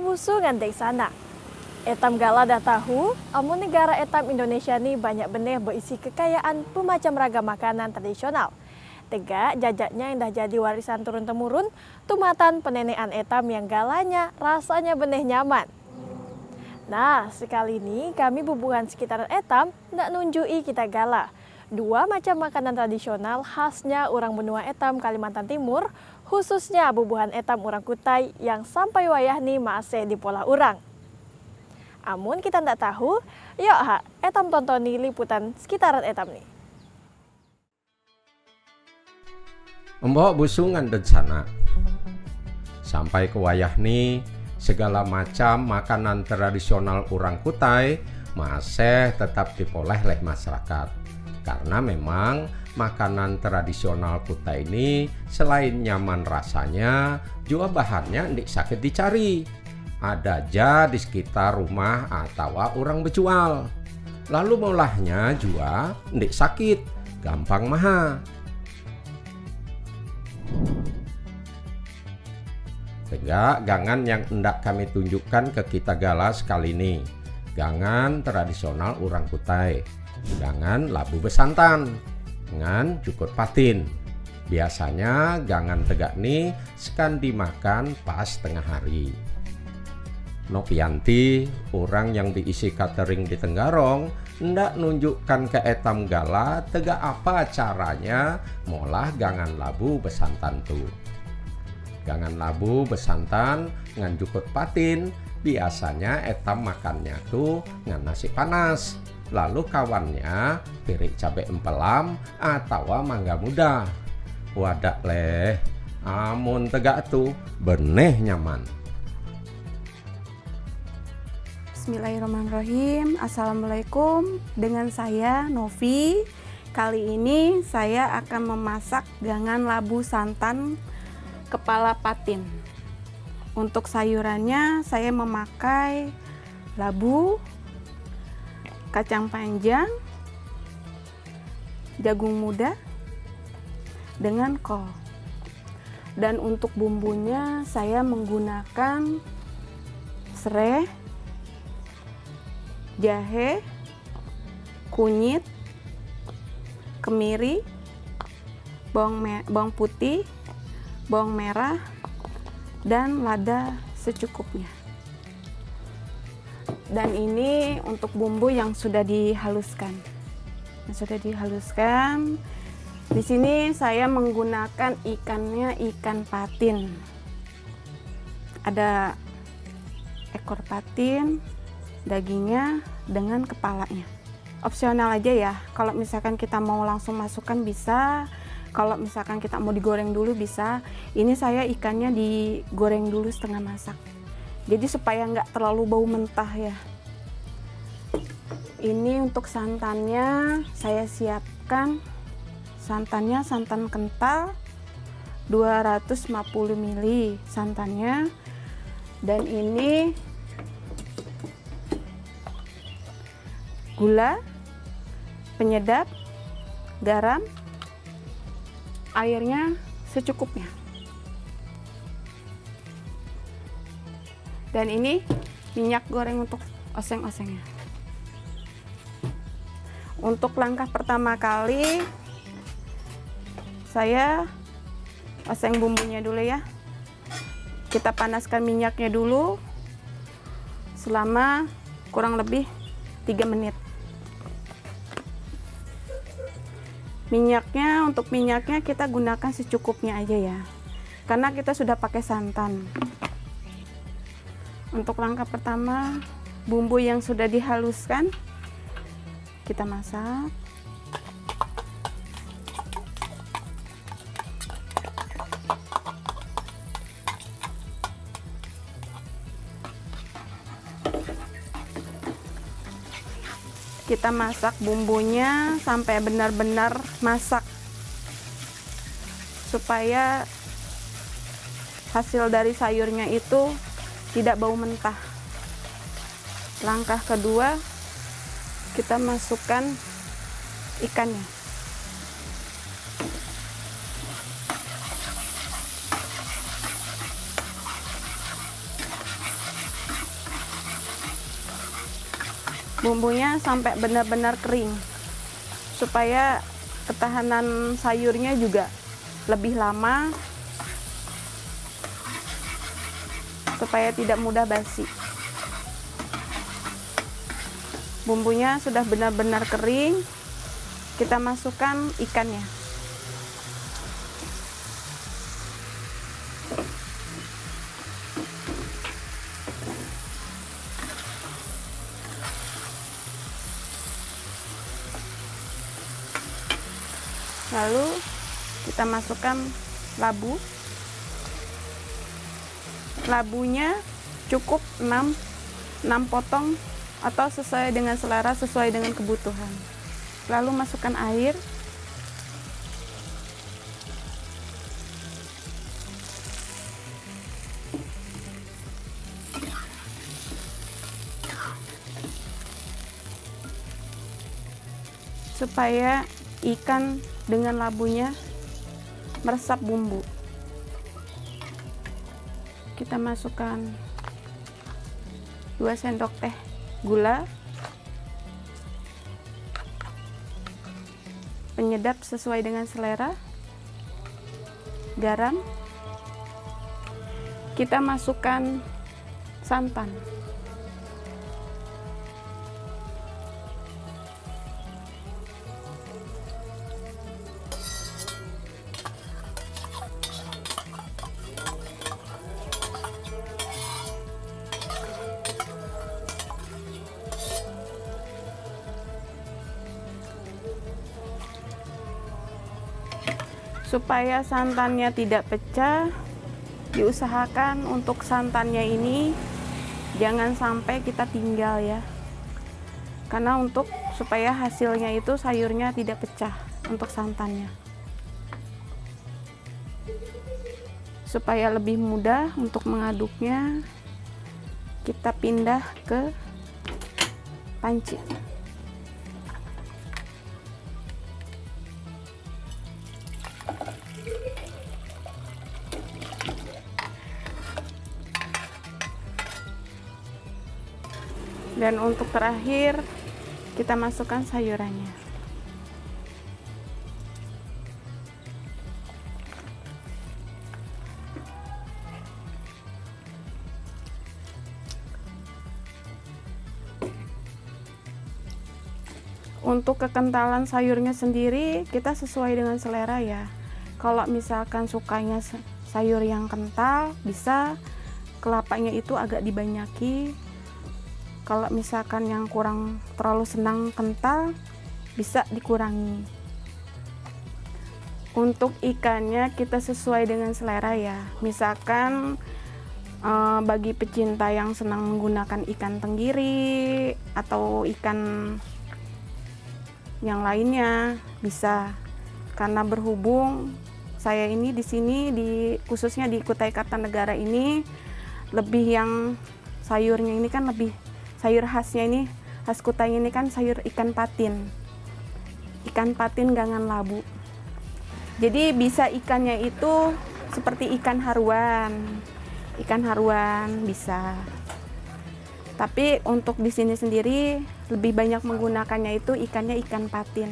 busu ngandeng sana. Etam gala dah tahu, amun negara etam Indonesia ni banyak benih berisi kekayaan pemacam ragam makanan tradisional. Tegak jajaknya yang dah jadi warisan turun-temurun, tumatan penenean etam yang galanya rasanya benih nyaman. Nah, sekali ini kami bubuhan sekitaran etam nak nunjui kita gala. Dua macam makanan tradisional khasnya orang benua etam Kalimantan Timur, khususnya bubuhan etam orang Kutai yang sampai wayah ni masih di pola orang. Amun kita ndak tahu, yuk etam tontoni liputan sekitaran etam ni. Mbok busungan dan sana. Sampai ke wayah ni, segala macam makanan tradisional orang Kutai masih tetap dipoleh oleh masyarakat. Karena memang makanan tradisional Kutai ini selain nyaman rasanya, juga bahannya ndik sakit dicari. Ada aja di sekitar rumah atau orang berjual. Lalu molahnya juga ndik sakit, gampang mahal. Tegak gangan yang hendak kami tunjukkan ke kita gala sekali ini. Gangan tradisional orang Kutai. Gangan labu besantan. Dengan jukut patin. Biasanya gangan tegak ni sekan dimakan pas tengah hari. Nopianti, orang yang diisi catering di Tenggarong, hendak nunjukkan ke etam gala tegak apa caranya molah gangan labu besantan tu. Gangan labu besantan ngan jukut patin, biasanya etam makannya tuh ngan nasi panas. Lalu kawannya pirik cabai empelam atau mangga muda. Wadak leh, amun tegak tuh benih nyaman. Bismillahirrahmanirrahim. Assalamualaikum. Dengan saya Novi. Kali ini saya akan memasak gangan labu santan kepala patin. Untuk sayurannya saya memakai labu, kacang panjang, jagung muda, dengan kol. Dan untuk bumbunya saya menggunakan serai, jahe, kunyit, kemiri, bawang putih, bawang merah, dan lada secukupnya. Dan ini untuk bumbu yang sudah dihaluskan. Di sini saya menggunakan ikannya ikan patin. Ada ekor patin, dagingnya dengan kepalanya. Opsional aja ya. Kalau misalkan kita mau langsung masukkan bisa. Kalau misalkan kita mau digoreng dulu bisa. Ini saya ikannya digoreng dulu setengah masak. Jadi supaya nggak terlalu bau mentah ya. Ini untuk santannya saya siapkan. Santannya santan kental 250 ml santannya. Dan ini gula, penyedap, garam, airnya secukupnya. Dan ini minyak goreng untuk oseng-osengnya. Untuk langkah pertama kali saya oseng bumbunya dulu ya. Kita panaskan minyaknya dulu selama kurang lebih 3 menit. Untuk minyaknya kita gunakan secukupnya aja ya. Karena kita sudah pakai santan. Untuk langkah pertama, bumbu yang sudah dihaluskan kita masak. Kita masak bumbunya sampai benar-benar masak supaya hasil dari sayurnya itu tidak bau mentah. Langkah kedua, kita masukkan ikannya. bumbunya sampai benar-benar kering supaya ketahanan sayurnya juga lebih lama, supaya tidak mudah basi. Bumbunya sudah benar-benar kering, kita masukkan ikannya. Lalu kita masukkan labu. Labunya cukup 6 potong atau sesuai dengan selera, sesuai dengan kebutuhan. Lalu masukkan air. Supaya ikan dengan labunya meresap bumbu. Kita masukkan 2 sendok teh gula, penyedap sesuai dengan selera, garam, kita masukkan santan. Supaya santannya tidak pecah, diusahakan untuk santannya ini jangan sampai kita tinggal ya. Karena supaya hasilnya itu sayurnya tidak pecah untuk santannya. Supaya lebih mudah untuk mengaduknya, kita pindah ke panci. Dan untuk terakhir, kita masukkan sayurannya. Untuk kekentalan sayurnya sendiri, kita sesuai dengan selera ya. Kalau misalkan sukanya sayur yang kental, bisa kelapanya itu agak dibanyaki. Kalau misalkan yang kurang terlalu senang kental, bisa dikurangi. Untuk ikannya kita sesuai dengan selera ya. Misalkan bagi pecinta yang senang menggunakan ikan tenggiri atau ikan yang lainnya bisa. Karena berhubung saya ini di sini khususnya di Kutai Kartanegara ini lebih yang sayurnya ini kan lebih sayur khasnya ini, khas Kutai ini kan sayur ikan patin. Ikan patin gangan labu. Jadi bisa ikannya itu seperti ikan haruan. Ikan haruan bisa. Tapi untuk di sini sendiri lebih banyak menggunakannya itu ikannya ikan patin.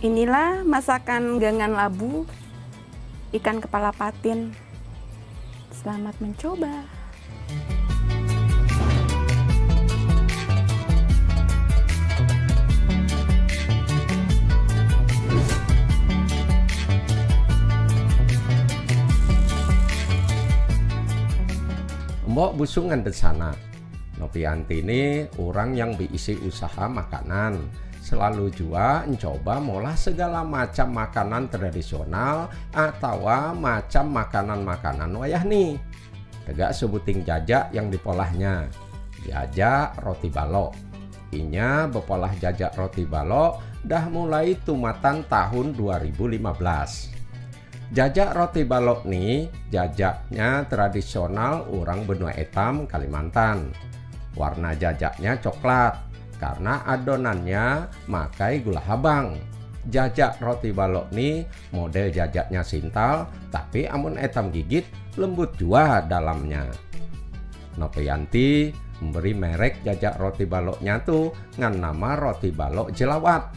Inilah masakan gangan labu, ikan kepala patin. Selamat mencoba. Mbok busungan di sana. Novianti ini orang yang berisi usaha makanan. Selalu juga mencoba molah segala macam makanan tradisional atau macam makanan-makanan wayah nih. Tegak sebuting jajak yang dipolahnya. Jajak roti balok. Inya bepolah jajak roti balok dah mulai tumatan tahun 2015. Jajak roti balok nih jajaknya tradisional orang benua etam Kalimantan. Warna jajaknya coklat karena adonannya makai gula habang. Jajak roti balok nih model jajaknya sintal tapi amun etam gigit lembut jua dalamnya. Nopianti memberi merek jajak roti baloknya tuh ngan nama roti balok Jelawat,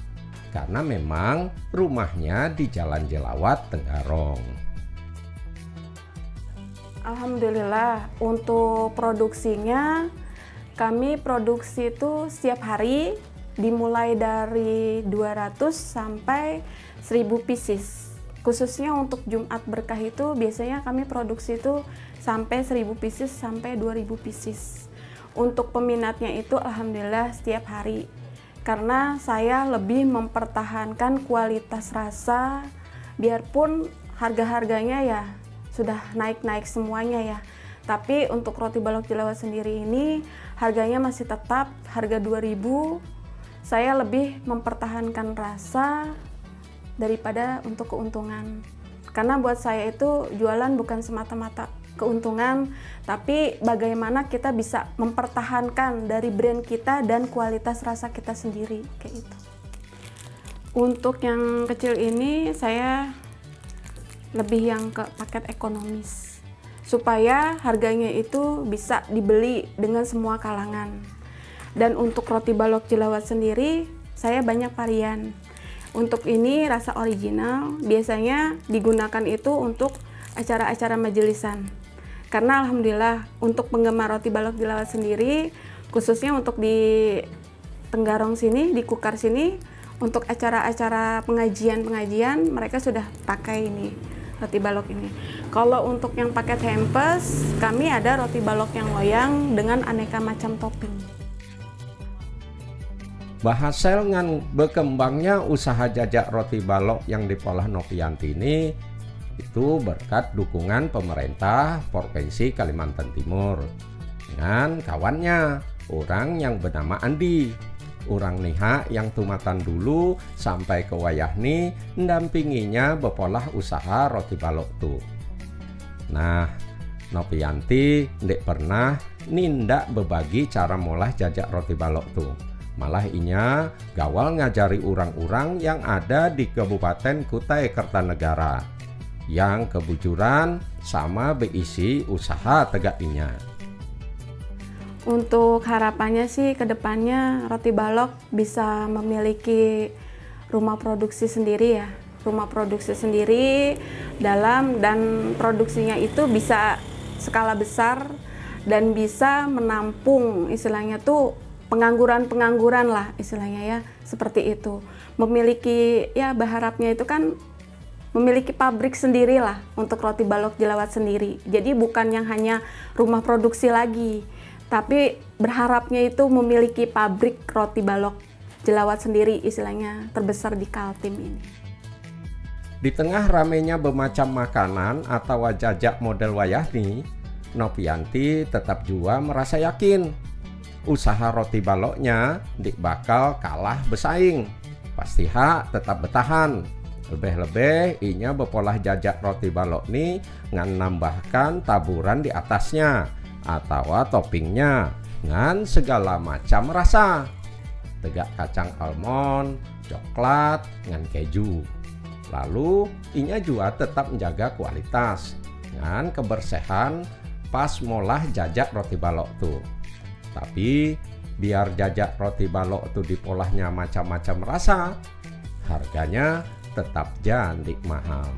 karena memang rumahnya di Jalan Jelawat, Tenggarong. Alhamdulillah, untuk produksinya kami produksi itu setiap hari dimulai dari 200 sampai 1000 pieces. Khususnya untuk Jumat Berkah itu biasanya kami produksi itu sampai 1000 pieces sampai 2000 pieces. Untuk peminatnya itu alhamdulillah setiap hari. Karena saya lebih mempertahankan kualitas rasa, biarpun harga-harganya ya sudah naik-naik semuanya ya. Tapi untuk roti balok Jelawat sendiri ini harganya masih tetap harga 2000. Saya lebih mempertahankan rasa daripada untuk keuntungan. Karena buat saya itu jualan bukan semata-mata keuntungan, tapi bagaimana kita bisa mempertahankan dari brand kita dan kualitas rasa kita sendiri kayak itu. Untuk yang kecil ini saya lebih yang ke paket ekonomis supaya harganya itu bisa dibeli dengan semua kalangan. Dan untuk roti balok Jelawat sendiri saya banyak varian. Untuk ini rasa original biasanya digunakan itu untuk acara-acara majelisan. Karena alhamdulillah untuk penggemar roti balok Jelawat sendiri, khususnya untuk di Tenggarong sini, di Kukar sini, untuk acara-acara pengajian mereka sudah pakai ini roti balok ini. Kalau untuk yang paket hampers, kami ada roti balok yang loyang dengan aneka macam topping. Bahasel ngan berkembangnya usaha jajak roti balok yang dipolah Nopianti ini itu berkat dukungan pemerintah Provinsi Kalimantan Timur dengan kawannya, orang yang bernama Andi. Orang niha yang tumatan dulu sampai ke wayahni mendampinginya berpolah usaha roti balok tuh. Nah, Nopianti ndek pernah nindak berbagi cara molah jajak roti balok tuh. Malah inya gawal ngajari orang-orang yang ada di Kabupaten Kutai Kertanegara yang kebujuran sama beisi usaha tegak inya. Untuk harapannya sih ke depannya roti balok bisa memiliki rumah produksi sendiri ya. Rumah produksi sendiri dan produksinya itu bisa skala besar dan bisa menampung istilahnya tuh pengangguran lah istilahnya ya, seperti itu. Memiliki ya berharapnya itu kan memiliki pabrik sendiri lah untuk roti balok Jelawat sendiri. Jadi bukan yang hanya rumah produksi lagi, tapi berharapnya itu memiliki pabrik roti balok Jelawat sendiri istilahnya terbesar di Kaltim ini. Di tengah ramenya bermacam makanan atau jajak model wayahni, Nopianti tetap juga merasa yakin usaha roti baloknya bakal kalah bersaing. Pasti tetap bertahan. Lebih-lebih inya berpolah jajak roti balok nih ngan nambahkan taburan di atasnya atau toppingnya ngan segala macam rasa. Tegak kacang almond, coklat, ngan keju. Lalu inya juga tetap menjaga kualitas ngan kebersihan pas molah jajak roti balok tuh. Tapi biar jajak roti balok itu dipolahnya macam-macam rasa, harganya tetap jandik mahal.